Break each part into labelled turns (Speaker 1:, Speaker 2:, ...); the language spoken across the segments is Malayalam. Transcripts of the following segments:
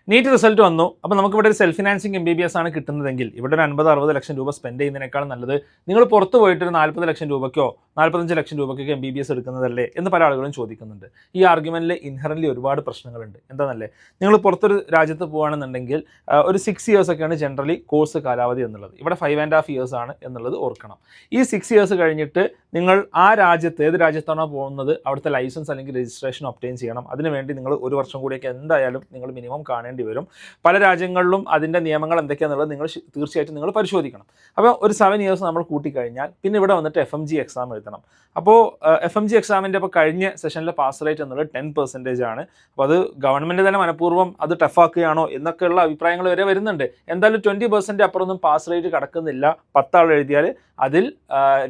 Speaker 1: നീറ്റ് റിസൾട്ട് വന്നു. അപ്പോൾ നമുക്കിവിടെ ഒരു സെൽഫ് ഫിനാൻസിങ് MBBS ആണ് കിട്ടുന്നതെങ്കിൽ ഇവിടെ ഒരു 50-60 ലക്ഷം രൂപ സ്പെൻഡ് ചെയ്യുന്നതിനേക്കാൾ നല്ലത് നിങ്ങൾ പുറത്ത് പോയിട്ട് ഒരു 40 ലക്ഷം രൂപയ്ക്കോ 45 ലക്ഷം രൂപയ്ക്കൊക്കെ MBBS എടുക്കുന്നതല്ലേ എന്ന് പല ആളുകളും ചോദിക്കുന്നുണ്ട്. ഈ ആർഗ്യുമെന്റിൽ ഇൻഹറന്റ്ലി ഒരുപാട് പ്രശ്നങ്ങളുണ്ട്. എന്താണെന്നല്ലേ, നിങ്ങൾ പുറത്തൊരു രാജ്യത്ത് പോകുകയാണെന്നുണ്ടെങ്കിൽ ഒരു 6 ഇയേഴ്സ് ഒക്കെയാണ് ജനറലി കോഴ്സ് കാലാവധി എന്നുള്ളത്. ഇവിടെ 5.5 ഇയേഴ്സ് ആണ് എന്നുള്ളത് ഓർക്കണം. ഈ 6 ഇയേഴ്സ് കഴിഞ്ഞിട്ട് നിങ്ങൾ ആ രാജ്യത്ത് ഏത് രാജ്യത്താണോ പോകുന്നത് അവിടുത്തെ ലൈസൻസ് അല്ലെങ്കിൽ രജിസ്ട്രേഷൻ ഒബ്റ്റെയിൻ ചെയ്യണം. അതിനുവേണ്ടി നിങ്ങൾ ഒരു വർഷം കൂടിയൊക്കെ എന്തായാലും നിങ്ങൾ മിനിമം കാണേണ്ടി വരും. പല രാജ്യങ്ങളിലും അതിൻ്റെ നിയമങ്ങൾ എന്തൊക്കെയാണെന്നുള്ളത് നിങ്ങൾ തീർച്ചയായിട്ടും നിങ്ങൾ പരിശോധിക്കണം. അപ്പോൾ ഒരു 7 ഇയേഴ്സ് നമ്മൾ കൂട്ടിക്കഴിഞ്ഞാൽ പിന്നെ ഇവിടെ വന്നിട്ട് FMG എക്സാം എഴുതണം. അപ്പോൾ FMG എക്സാമിൻ്റെ ഇപ്പോൾ കഴിഞ്ഞ സെഷനിലെ പാസ് റേറ്റ് എന്നുള്ളത് 10% ആണ്. അപ്പോൾ അത് ഗവൺമെൻറ് തന്നെ മനഃപൂർവ്വം അത് ടഫാക്കുകയാണോ എന്നൊക്കെയുള്ള അഭിപ്രായങ്ങൾ വരെ വരുന്നുണ്ട്. എന്തായാലും 20% അപ്പുറമൊന്നും പാസ് റേറ്റ് കടക്കുന്നില്ല. 10 ആൾ എഴുതിയാൽ അതിൽ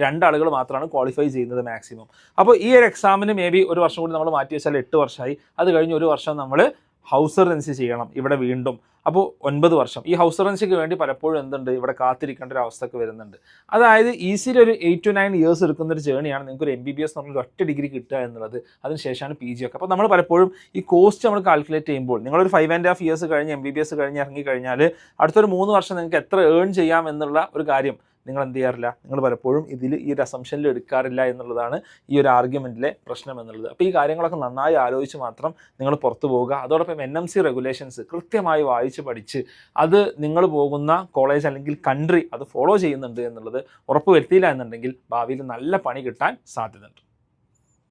Speaker 1: 2 ആളുകൾ മാത്രമാണ് ക്വാളിഫൈ ചെയ്യുന്നത് മാക്സിമം. അപ്പോൾ ഈ ഒരു എക്സാമിന് മേ ബി ഒരു വർഷം കൂടി നമ്മൾ മാറ്റി വെച്ചാൽ 8 വർഷമായി. അത് കഴിഞ്ഞ് ഒരു വർഷം നമ്മൾ ഹൗസ് സർവൻസി ചെയ്യണം ഇവിടെ വീണ്ടും. അപ്പോൾ 9 വർഷം. ഈ ഹൗസ് സർവൻസിക്ക് വേണ്ടി പലപ്പോഴും എന്തുണ്ട്, ഇവിടെ കാത്തിരിക്കേണ്ട ഒരു അവസ്ഥയൊക്കെ വരുന്നുണ്ട്. അതായത് ഈസിലി ഒരു 8 to 9 ഇയേഴ്സ് എടുക്കുന്ന ഒരു ജേണിയാണ് നിങ്ങൾക്ക് ഒരു MBBS എന്ന് പറഞ്ഞൊരു ഒറ്റ ഡിഗ്രി കിട്ടുക എന്നുള്ളത്. അതിനുശേഷമാണ് PG ഒക്കെ. അപ്പോൾ നമ്മൾ പലപ്പോഴും ഈ കോസ്റ്റ് നമ്മൾ കാൽക്കുലേറ്റ് ചെയ്യുമ്പോൾ നിങ്ങളൊരു 5.5 ഇയേഴ്സ് കഴിഞ്ഞ് MBBS കഴിഞ്ഞ് ഇറങ്ങിക്കഴിഞ്ഞാൽ അടുത്തൊരു 3 വർഷം നിങ്ങൾക്ക് എത്ര ഏൺ ചെയ്യാം എന്നുള്ള ഒരു കാര്യം നിങ്ങൾ എന്ത് ചെയ്യാറില്ല, നിങ്ങൾ പലപ്പോഴും ഈ ഒരു അസംഷനിൽ എടുക്കാറില്ല എന്നുള്ളതാണ് ഈ ഒരു ആർഗ്യുമെൻറ്റിലെ പ്രശ്നം എന്നുള്ളത്. അപ്പോൾ ഈ കാര്യങ്ങളൊക്കെ നന്നായി ആലോചിച്ച് മാത്രം നിങ്ങൾ പുറത്തു പോവുക. അതോടൊപ്പം NMC റെഗുലേഷൻസ് കൃത്യമായി വായിച്ച് പഠിച്ച് അത് നിങ്ങൾ പോകുന്ന കോളേജ് അല്ലെങ്കിൽ കൺട്രി അത് ഫോളോ ചെയ്യുന്നുണ്ട് എന്നുള്ളത് ഉറപ്പ് വരുത്തിയില്ല എന്നുണ്ടെങ്കിൽ ഭാവിയിൽ നല്ല പണി കിട്ടാൻ സാധ്യതയുണ്ട്.